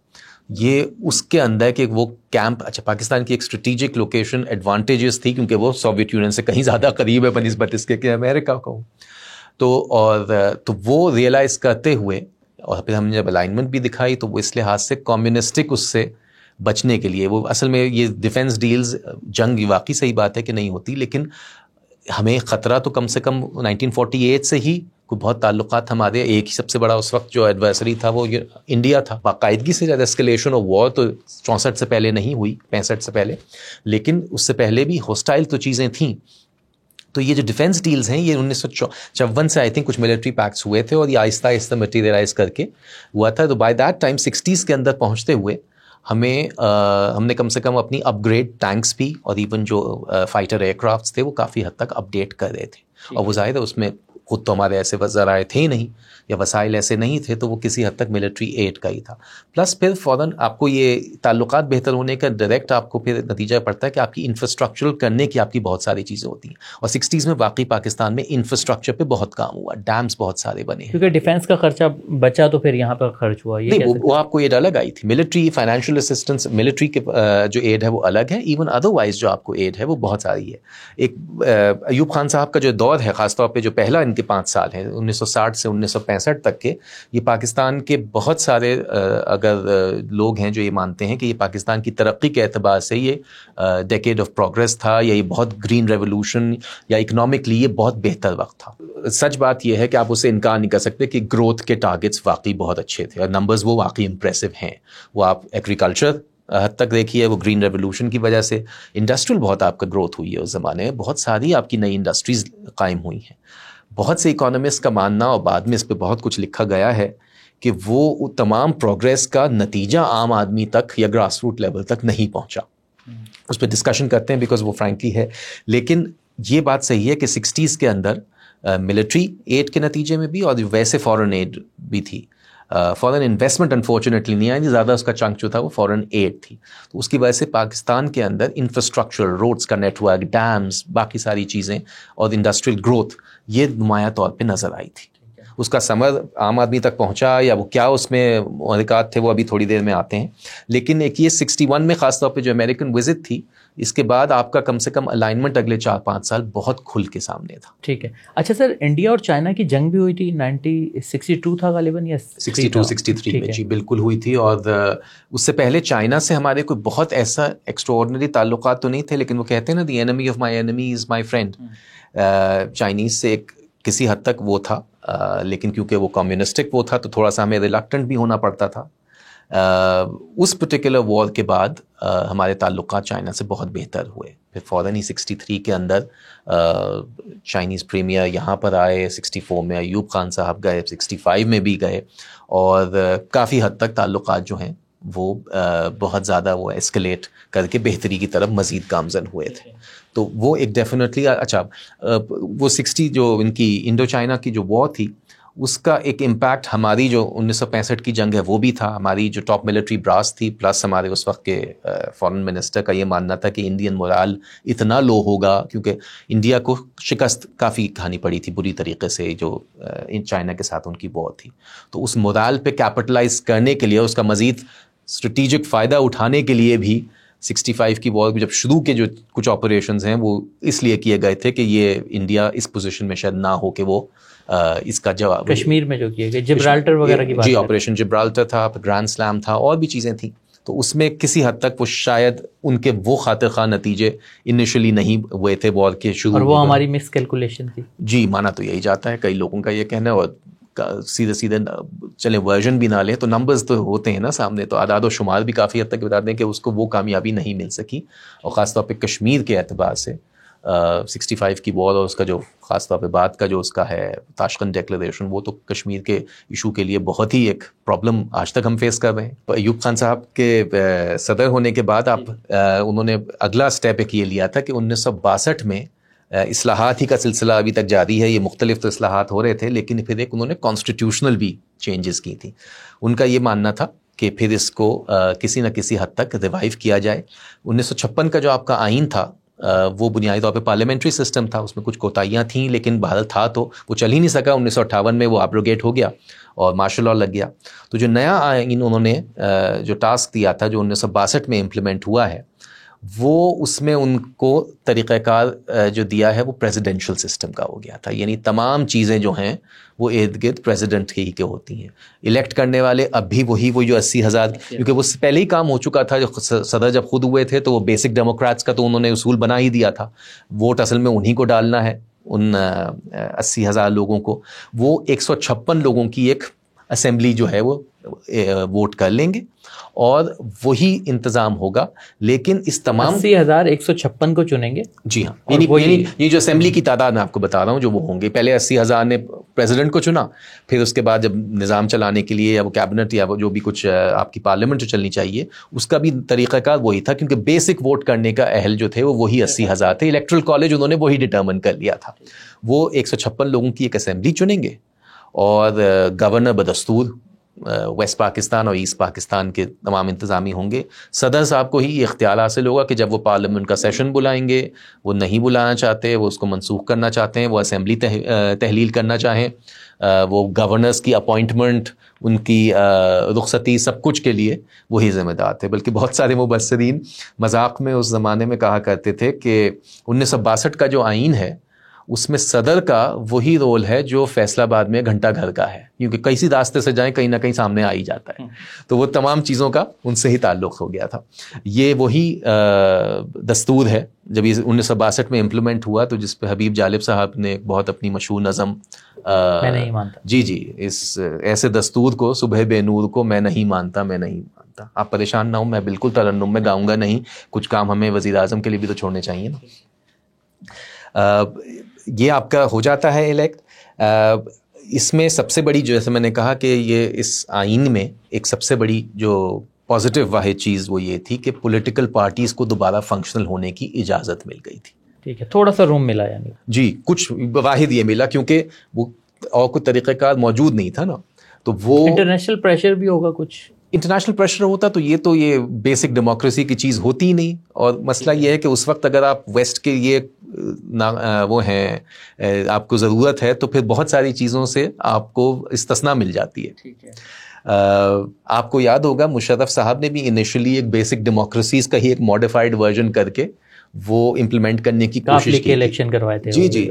یہ اس کے اندر کہ وہ کیمپ, اچھا پاکستان کی ایک اسٹریٹجک لوکیشن ایڈوانٹیجز تھی کیونکہ وہ سوویت یونین سے کہیں زیادہ قریب ہے بنسبت اس کے کہ امریکہ کو. تو وہ ریئلائز کرتے ہوئے اور پھر ہم نے جب الائنمنٹ بھی دکھائی تو وہ اس لحاظ سے کمیونسٹک اس سے بچنے کے لیے, وہ اصل میں یہ ڈیفنس ڈیلز جنگ واقعی صحیح بات ہے کہ نہیں ہوتی, لیکن ہمیں خطرہ تو کم سے کم 1948 سے ہی کوئی بہت تعلقات ہمارے, ایک ہی سب سے بڑا اس وقت جو ایڈورسری تھا وہ انڈیا تھا. باقاعدگی سے زیادہ اسکلیشن آف وار تو 64 سے پہلے نہیں ہوئی, 65 سے پہلے, لیکن اس سے پہلے بھی ہوسٹائل تو چیزیں تھیں. تو یہ جو ڈیفنس ڈیلز ہیں یہ 1954 سے آئی تھنک کچھ ملٹری پیکٹس ہوئے تھے اور یہ آہستہ آہستہ مٹیریلائز کر کے ہوا تھا. تو بائی دیٹ ٹائم 60s کے اندر پہنچتے ہوئے ہم نے کم سے کم اپنی اپ گریڈ ٹینکس بھی اور ایون جو فائٹر ایئر کرافٹس تھے وہ کافی حد تک اپ ڈیٹ کر رہے تھے. اور وہ ظاہر ہے اس میں خود تو ہمارے ایسے ذرائع تھے نہیں یا وسائل ایسے نہیں تھے, تو وہ کسی حد تک ملٹری ایڈ کا ہی تھا. پلس پھر فوراً آپ کو یہ تعلقات بہتر ہونے کا ڈائریکٹ آپ کو پھر نتیجہ پڑتا ہے کہ آپ کی انفراسٹرکچرل کرنے کی آپ کی بہت ساری چیزیں ہوتی ہیں. اور 60s میں واقعی پاکستان میں انفراسٹرکچر پہ بہت کام ہوا, ڈیمز بہت سارے بنے ہیں, کیونکہ ڈیفینس کا خرچہ بچا تو پھر یہاں پر خرچ ہوا. نہیں وہ آپ کو ایڈ الگ آئی تھی, ملٹری فائنینشیل اسسٹنس ملٹری کے جو ایڈ ہے وہ الگ ہے, ایون ادروائز جو آپ کو ایڈ ہے وہ بہت ساری ہے. ایک ایوب خان صاحب کا جو دور ہے خاص طور پہ جو پہلا ان کے 5 سال ہیں 1960 سے 1965 تک کے, یہ پاکستان کے بہت سارے اگر لوگ ہیں جو یہ مانتے ہیں کہ یہ پاکستان کی ترقی کے اعتبار سے یہ ڈیکیڈ آف پروگریس تھا, یا یہ بہت گرین ریولوشن یا اکنامکلی یہ بہت بہتر وقت تھا. سچ بات یہ ہے کہ آپ اسے انکار نہیں کر سکتے کہ گروتھ کے ٹارگٹس واقعی بہت اچھے تھے اور نمبرز وہ واقعی امپریسو ہیں. وہ آپ ایگریکلچر حد تک دیکھیے, وہ گرین ریولوشن کی وجہ سے انڈسٹریل بہت آپ کا گروتھ ہوئی ہے اس زمانے میں, بہت ساری آپ کی نئی انڈسٹریز قائم ہوئی ہیں. بہت سے اکانومسٹ کا ماننا اور بعد میں اس پہ بہت کچھ لکھا گیا ہے کہ وہ تمام پروگریس کا نتیجہ عام آدمی تک یا گراس روٹ لیول تک نہیں پہنچا. اس پہ ڈسکشن کرتے ہیں بیکاز وہ فرینکلی ہے, لیکن یہ بات صحیح ہے کہ 60s کے اندر ملٹری ایڈ کے نتیجے میں بھی اور ویسے فورن ایڈ بھی تھی. فورن انویسٹمنٹ انفارچونیٹلی نہیں آئی, زیادہ اس کا چنک جو تھا وہ فورن ایڈ تھی. تو اس کی وجہ سے پاکستان کے اندر انفراسٹرکچر, روڈز کا نیٹ ورک, ڈیمز, باقی ساری چیزیں اور انڈسٹریل گروتھ یہ نمایاں طور پہ نظر آئی تھی. اس کا ثمر عام آدمی تک پہنچا یا وہ کیا اس میں محرکات تھے وہ ابھی تھوڑی دیر میں آتے ہیں. لیکن ایک یہ 61 میں خاص طور پہ جو امریکن وزٹ تھی, اس کے بعد آپ کا کم سے کم الائنمنٹ اگلے 4-5 سال بہت کھل کے سامنے تھا. ٹھیک ہے. اچھا سر, انڈیا اور چائنا کی جنگ بھی ہوئی تھی 62 تھا غالباً یا 62-63 میں جی بالکل ہوئی تھی. اور اس سے پہلے چائنا سے ہمارے کوئی بہت ایسا ایکسٹراورڈنری تعلقات تو نہیں تھے, لیکن وہ کہتے ہیں نا the enemy of my enemy is my friend. Chinese سے ایک کسی حد تک وہ تھا, لیکن کیونکہ وہ کمیونسٹک وہ تھا تو تھوڑا سا ہمیں ریلکٹنٹ بھی ہونا پڑتا تھا. اس پرٹیکولر وار کے بعد ہمارے تعلقات چائنا سے بہت بہتر ہوئے. پھر فوراً ہی 63 کے اندر چائنیز پریمیئر یہاں پر آئے, 64 میں ایوب خان صاحب گئے, 65 میں بھی گئے, اور کافی حد تک تعلقات جو ہیں وہ بہت زیادہ وہ ایسکلیٹ کر کے بہتری کی طرف مزید گامزن ہوئے تھے. تو وہ ایک ڈیفینیٹلی اچھا وہ 60 جو ان کی انڈو چائنا کی جو وار تھی اس کا ایک امپیکٹ ہماری جو 1965 کی جنگ ہے وہ بھی تھا. ہماری جو ٹاپ ملٹری براس تھی پلس ہمارے اس وقت کے فارن منسٹر کا یہ ماننا تھا کہ انڈین مورال اتنا لو ہوگا, کیونکہ انڈیا کو شکست کافی کھانی پڑی تھی بری طریقے سے جو چائنا کے ساتھ ان کی وار تھی. تو اس مورال پہ کیپٹلائز کرنے کے لیے, اس کا مزید اسٹریٹجک فائدہ اٹھانے کے لیے بھی 65 کی وار جب شروع کے جو کچھ آپریشنز ہیں وہ اس لیے کیے گئے تھے کہ یہ انڈیا اس پوزیشن میں شاید نہ ہو کہ وہ اس کا جواب. کشمیر میں جو کیے گئے جبرالٹر وغیرہ کی بات, جی آپریشن جبرالٹر تھا, گرینڈ سلام تھا, اور بھی چیزیں تھیں. تو اس میں کسی حد تک وہ شاید ان کے وہ خاطر خواہ نتیجے انیشلی نہیں ہوئے تھے وار کے شروع, اور وہ ہماری مس کیلکولیشن تھی. جی مانا تو یہی جاتا ہے, کئی لوگوں کا یہ کہنا ہے, اور سیدھے چلے ورژن بھی نہ لیں تو نمبرز تو ہوتے ہیں نا سامنے, تو اعداد و شمار بھی کافی حد تک بتا دیں کہ اس کو وہ کامیابی نہیں مل سکی. اور خاص طور پہ کشمیر کے اعتبار سے 65 کی وار اور اس کا جو خاص طور پہ بعد کا جو اس کا ہے تاشقند ڈیکلریشن, وہ تو کشمیر کے ایشو کے لیے بہت ہی ایک پرابلم آج تک ہم فیس کر رہے ہیں. ایوب خان صاحب کے صدر ہونے کے بعد انہوں نے اگلا سٹیپ ایک یہ لیا تھا کہ 1962 میں اصلاحات ہی کا سلسلہ ابھی تک جاری ہے. یہ مختلف تو اصلاحات ہو رہے تھے, لیکن پھر ایک انہوں نے کانسٹیٹیوشنل بھی چینجز کی تھیں. ان کا یہ ماننا تھا کہ پھر اس کو کسی نہ کسی حد تک ریوائیو کیا جائے. 1956 کا جو آپ کا آئین تھا وہ بنیادی طور پہ پارلیمنٹری سسٹم تھا, اس میں کچھ کوتاہیاں تھیں, لیکن بہرحال تھا تو وہ چل ہی نہیں سکا. 1958 میں وہ ایبروگیٹ ہو گیا اور مارشل لاء لگ گیا. تو جو نیا آئین انہوں نے جو ٹاسک دیا تھا جو 1962 میں امپلیمنٹ ہوا ہے, وہ اس میں ان کو طریقہ کار جو دیا ہے وہ پریزیڈنشل سسٹم کا ہو گیا تھا. یعنی تمام چیزیں جو ہیں وہ ارد گرد پریزیڈنٹ ہی کے ہوتی ہیں. الیکٹ کرنے والے اب بھی وہ جو 80,000, کیونکہ وہ پہلے ہی کام ہو چکا تھا. جو صدر جب خود ہوئے تھے تو وہ بیسک ڈیموکریٹس کا تو انہوں نے اصول بنا ہی دیا تھا, ووٹ اصل میں انہی کو ڈالنا ہے, ان 80,000 لوگوں کو. وہ 156 لوگوں کی ایک اسمبلی جو ہے وہ ووٹ کر لیں گے اور وہی انتظام ہوگا. لیکن اس تمام 80,156 کو چنیں گے. جی ہاں, یعنی یہ جو اسمبلی کی تعداد میں آپ کو بتا رہا ہوں جو وہ ہوں گے, پہلے 80,000 نے پریزیڈنٹ کو چنا, پھر اس کے بعد جب نظام چلانے کے لیے یا وہ کیبنٹ یا وہ جو بھی کچھ آپ کی پارلیمنٹ جو چلنی چاہیے اس کا بھی طریقہ کار وہی تھا, کیونکہ بیسک ووٹ کرنے کا اہل جو تھے وہ وہی 80,000 تھے. الیکٹرل کالج انہوں نے وہی ڈٹرمن کر لیا تھا. وہ 156 لوگوں کی ایک اسمبلی چنیں گے اور گورنر بدستور ویسٹ پاکستان اور ایسٹ پاکستان کے تمام انتظامی ہوں گے. صدر صاحب کو ہی یہ اختیار حاصل ہوگا کہ جب وہ پارلیمنٹ کا سیشن بلائیں گے, وہ نہیں بلانا چاہتے, وہ اس کو منسوخ کرنا چاہتے ہیں, وہ اسمبلی تحلیل کرنا چاہیں, وہ گورنرز کی اپوائنٹمنٹ, ان کی رخصتی, سب کچھ کے لیے وہی ذمہ دار تھے. بلکہ بہت سارے مبصرین مذاق میں اس زمانے میں کہا کرتے تھے کہ 1962 کا جو آئین ہے اس میں صدر کا وہی رول ہے جو فیصلہ آباد میں گھنٹہ گھر کا ہے, کیونکہ کسی راستے سے جائیں کہیں نہ کہیں سامنے آ ہی جاتا ہے. تو وہ تمام چیزوں کا ان سے ہی تعلق ہو گیا تھا. یہ وہی دستور ہے جب 1962 میں امپلیمنٹ ہوا, تو جس پہ حبیب جالب صاحب نے بہت اپنی مشہور نظم میں نہیں مانتا, جی اس ایسے دستور کو صبح بے نور کو میں نہیں مانتا, میں نہیں مانتا. آپ پریشان نہ ہوں, میں بالکل ترنم میں گاؤں گا نہیں, کچھ کام ہمیں وزیر اعظم کے لیے بھی تو چھوڑنے چاہیے نا. یہ آپ کا ہو جاتا ہے الیکٹ. اس میں سب سے بڑی جو جیسے میں نے کہا کہ یہ اس آئین میں ایک سب سے بڑی جو پازیٹیو واحد چیز وہ یہ تھی کہ پولیٹیکل پارٹیز کو دوبارہ فنکشنل ہونے کی اجازت مل گئی تھی. ٹھیک ہے, تھوڑا سا روم ملا یعنی. جی, کچھ واحد یہ ملا کیونکہ وہ اور کوئی طریقہ کار موجود نہیں تھا نا, تو وہ انٹرنیشنل پریشر بھی ہوگا کچھ. انٹرنیشنل پریشر ہوتا تو یہ بیسک ڈیموکریسی کی چیز ہوتی ہی نہیں. اور مسئلہ یہ ہے کہ اس وقت اگر آپ ویسٹ کے یہ وہ ہیں, آپ کو ضرورت ہے, تو پھر بہت ساری چیزوں سے آپ کو استثناء مل جاتی ہے. ٹھیک ہے. آپ کو یاد ہوگا مشرف صاحب نے بھی انیشلی ایک بیسک ڈیموکریسیز کا ہی ایک ماڈیفائڈ ورژن کر کے وہ امپلیمنٹ کرنے کی کوشش کی, الیکشن کروائے تھے. جی.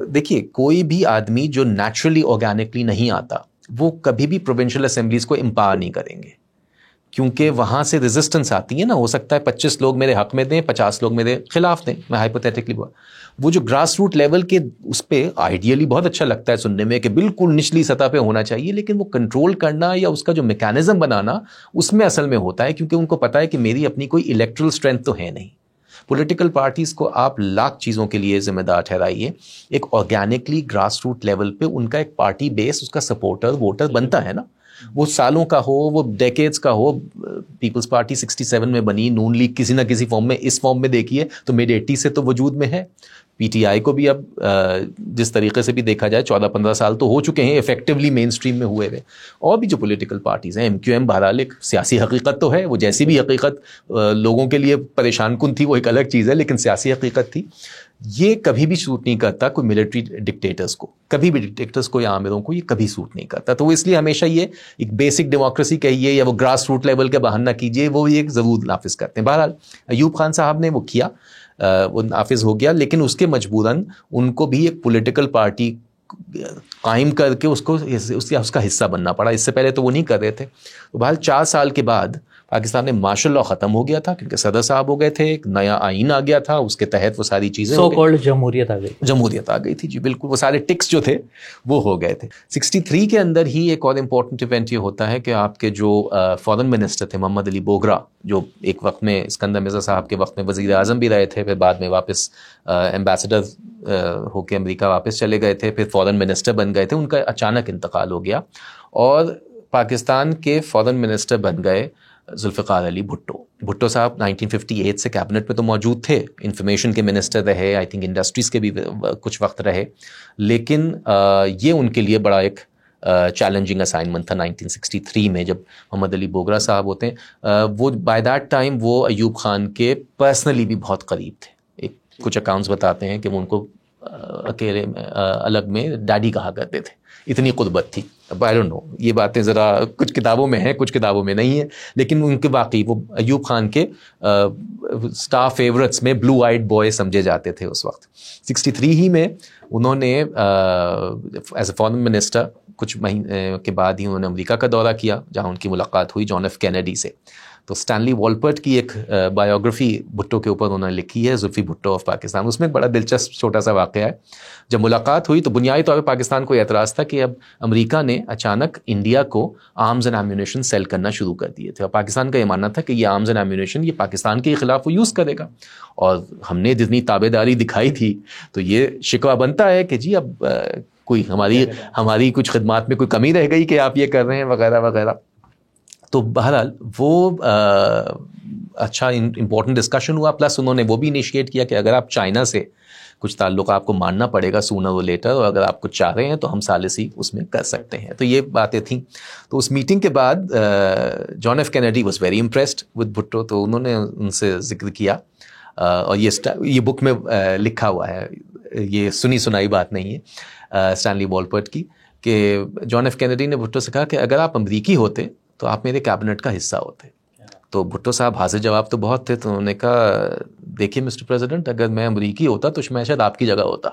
دیکھیے, کوئی بھی آدمی جو نیچرلی آرگینکلی نہیں آتا وہ کبھی بھی پروونشل اسمبلیز کو امپاور نہیں کریں گے, کیونکہ وہاں سے ریزسٹنس آتی ہے نا. ہو سکتا ہے 25 لوگ میرے حق میں دیں, 50 لوگ میرے خلاف دیں, میں ہائپوتھیٹکلی وہ جو گراس روٹ لیول کے اس پہ آئیڈیلی بہت اچھا لگتا ہے سننے میں کہ بالکل نچلی سطح پہ ہونا چاہیے, لیکن وہ کنٹرول کرنا یا اس کا جو میکینزم بنانا اس میں اصل میں ہوتا ہے, کیونکہ ان کو پتا ہے کہ میری اپنی کوئی الیکٹرل اسٹرینتھ تو ہے نہیں. پولیٹیکل پارٹیز کو آپ لاکھ چیزوں کے لیے ذمہ دار ٹھہرائیے, ایک آرگینکلی گراس روٹ لیول پہ ان کا ایک پارٹی بیس, اس کا سپورٹر ووٹر بنتا ہے نا. وہ سالوں کا ہو, وہ ڈیکیڈز کا ہو. پیپلز پارٹی 67 میں بنی, نون لیگ کسی نہ کسی فارم میں, اس فارم میں دیکھیے تو مڈ 80 سے تو وجود میں ہے. پی ٹی آئی کو بھی اب جس طریقے سے بھی دیکھا جائے 14-15 سال تو ہو چکے ہیں ایفیکٹولی مین اسٹریم میں ہوئے ہوئے. اور بھی جو پولیٹیکل پارٹیز ہیں, MQM بہرحال ایک سیاسی حقیقت تو ہے, وہ جیسی بھی حقیقت لوگوں کے لیے پریشان کن تھی وہ ایک الگ چیز ہے, لیکن سیاسی حقیقت تھی. یہ کبھی بھی سوٹ نہیں کرتا کوئی ملٹری ڈکٹیٹرز کو, کبھی بھی ڈکٹیٹرز کو یا آمروں کو یہ کبھی سوٹ نہیں کرتا. تو وہ اس لیے ہمیشہ یہ ایک بیسک ڈیموکریسی کہیے یا وہ گراس روٹ لیول کا بہانہ کیجیے, وہ یہ ضرور نافذ کرتے ہیں. بہرحال ایوب خان صاحب نے وہ کیا, وہ نافذ ہو گیا, لیکن اس کے مجبوراً ان کو بھی ایک پولیٹیکل پارٹی قائم کر کے اس کا حصہ بننا پڑا. اس سے پہلے تو وہ نہیں کر رہے تھے. تو بہرحال 4 سال کے بعد پاکستان میں مارشل لاء ختم ہو گیا تھا, کیونکہ صدر صاحب ہو گئے تھے, ایک نیا آئین آ گیا تھا, اس کے تحت وہ ساری چیزیں سو کالڈ جمہوریت آ گئی تھی. جی بالکل, وہ سارے ٹکس جو تھے وہ ہو گئے تھے. 63 کے اندر ہی ایک اور امپورٹنٹ ایونٹ یہ ہوتا ہے کہ آپ کے جو فارن منسٹر تھے محمد علی بوگرا, جو ایک وقت میں اسکندر مرزا صاحب کے وقت میں وزیر اعظم بھی رہے تھے, پھر بعد میں واپس ایمبیسڈر ہو کے امریکہ واپس چلے گئے تھے, پھر فارن منسٹر بن گئے تھے, ان کا اچانک انتقال ہو گیا اور پاکستان کے فارن منسٹر بن گئے ذوالفقار علی بھٹو. بھٹو صاحب 1958 سے کیبنٹ میں تو موجود تھے, انفارمیشن کے منسٹر رہے, آئی تھنک انڈسٹریز کے بھی کچھ وقت رہے, لیکن یہ ان کے لیے بڑا ایک چیلنجنگ اسائنمنٹ تھا 1963 میں جب محمد علی بوگرا صاحب ہوتے ہیں. وہ بائی دیٹ ٹائم وہ ایوب خان کے پرسنلی بھی بہت قریب تھے. کچھ اکاؤنٹس بتاتے ہیں کہ وہ ان کو اکیلے الگ میں ڈیڈی کہا کرتے تھے, اتنی قربت تھی. آئی ڈونٹ نو, یہ باتیں ذرا کچھ کتابوں میں ہیں کچھ کتابوں میں نہیں ہیں, لیکن ان کے واقعی وہ ایوب خان کے اسٹار فیورٹس میں بلو آئیڈ بوائے سمجھے جاتے تھے اس وقت. 63 ہی میں انہوں نے ایز اے فارن منسٹر کچھ مہینے کے بعد ہی انہوں نے امریکہ کا دورہ کیا, جہاں ان کی ملاقات ہوئی جان ایف کینیڈی سے. تو اسٹینلی والپرٹ کی ایک بایوگرافی بھٹو کے اوپر انہوں نے لکھی ہے, زلفی بھٹو آف پاکستان. اس میں ایک بڑا دلچسپ چھوٹا سا واقعہ ہے. جب ملاقات ہوئی تو بنیادی طور پہ پاکستان کو اعتراض تھا کہ اب امریکہ نے اچانک انڈیا کو آرمز اینڈ ایمونیشن سیل کرنا شروع کر دیے تھے, اور پاکستان کا یہ ماننا تھا کہ یہ آرمز اینڈ ایمونیشن یہ پاکستان کے خلاف وہ یوز کرے گا, اور ہم نے جتنی تابع داری دکھائی تھی تو یہ شکوہ بنتا ہے کہ جی اب کوئی ہماری کچھ خدمات میں کوئی کمی رہ گئی کہ آپ یہ کر رہے ہیں وغیرہ وغیرہ. تو بہرحال وہ اچھا امپورٹنٹ ڈسکشن ہوا. پلس انہوں نے وہ بھی انیشیٹ کیا کہ اگر آپ چائنا سے کچھ تعلق آپ کو ماننا پڑے گا سونر اور لیٹر, اور اگر آپ کچھ چاہ رہے ہیں تو ہم ثالثی اس میں کر سکتے ہیں. تو یہ باتیں تھیں. تو اس میٹنگ کے بعد John F Kennedy was very impressed with Bhutto, تو انہوں نے ان سے ذکر کیا, اور یہ بک میں لکھا ہوا ہے, یہ سنی سنائی بات نہیں ہے اسٹینلی والپرٹ کی, کہ جان ایف کینیڈی نے بھٹو سے کہا کہ اگر آپ امریکی ہوتے تو آپ میرے کیبنٹ کا حصہ ہوتے. تو بھٹو صاحب حاضر جواب تو بہت تھے, تو انہوں نے کہا دیکھیے مسٹر پریزیڈنٹ, اگر میں امریکی ہوتا تو میں شاید آپ کی جگہ ہوتا.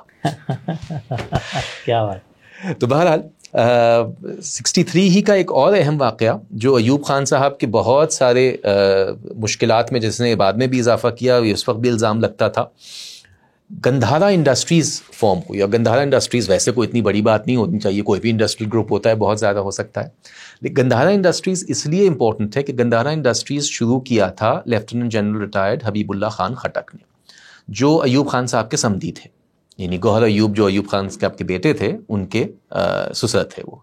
کیا بات. تو بہرحال 63 ہی کا ایک اور اہم واقعہ جو ایوب خان صاحب کے بہت سارے مشکلات میں جس نے بعد میں بھی اضافہ کیا, اس وقت بھی الزام لگتا تھا, گندھارا انڈسٹریز فارم ہوئی. اور گندھارا انڈسٹریز ویسے کوئی اتنی بڑی بات نہیں ہونی چاہیے, کوئی بھی انڈسٹریل گروپ ہوتا ہے بہت زیادہ ہو سکتا ہے, لیکن گندھارا انڈسٹریز اس لیے امپورٹنٹ ہے کہ گندھارا انڈسٹریز شروع کیا تھا لیفٹیننٹ جنرل ریٹائرڈ حبیب اللہ خان خٹک نے, جو ایوب خان صاحب کے سمدی تھے, یعنی گوہر ایوب جو ایوب خان صاحب کے بیٹے تھے ان کے سسر تھے وہ.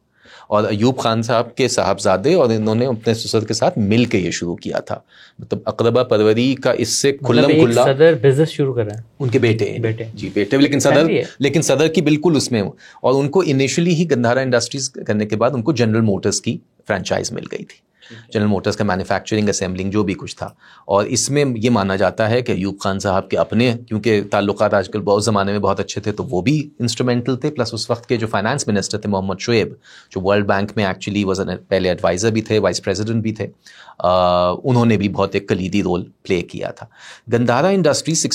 اور ایوب خان صاحب کے صاحبزادے اور انہوں نے اپنے سسر کے ساتھ مل کے یہ شروع کیا تھا. مطلب اقربا پروری کا اس سے کھلم کھلا صدر بزنس شروع کر رہے ہیں ان کے بیٹے جی بیٹے, لیکن صدر کی بالکل اس میں, اور ان کو انیشلی ہی گندھارا انڈسٹریز کرنے کے بعد ان کو جنرل موٹرز کی فرینچائز مل گئی تھی, جنرل موٹرز کا مینوفیکچرنگ اسمبلنگ جو بھی کچھ تھا. اور اس میں یہ مانا جاتا ہے کہ ایوب خان صاحب کے اپنے, کیونکہ تعلقات آج کل بہت زمانے میں بہت اچھے تھے, تو وہ بھی انسٹرومنٹل تھے, پلس اس وقت کے جو فائنانس منسٹر تھے محمد شعیب, جو ورلڈ بینک میں ایکچولی پہلے ایڈوائزر بھی تھے, وائس پریزیڈنٹ بھی تھے, انہوں نے بھی بہت ایک کلیدی رول پلے کیا تھا. گندھارا انڈسٹری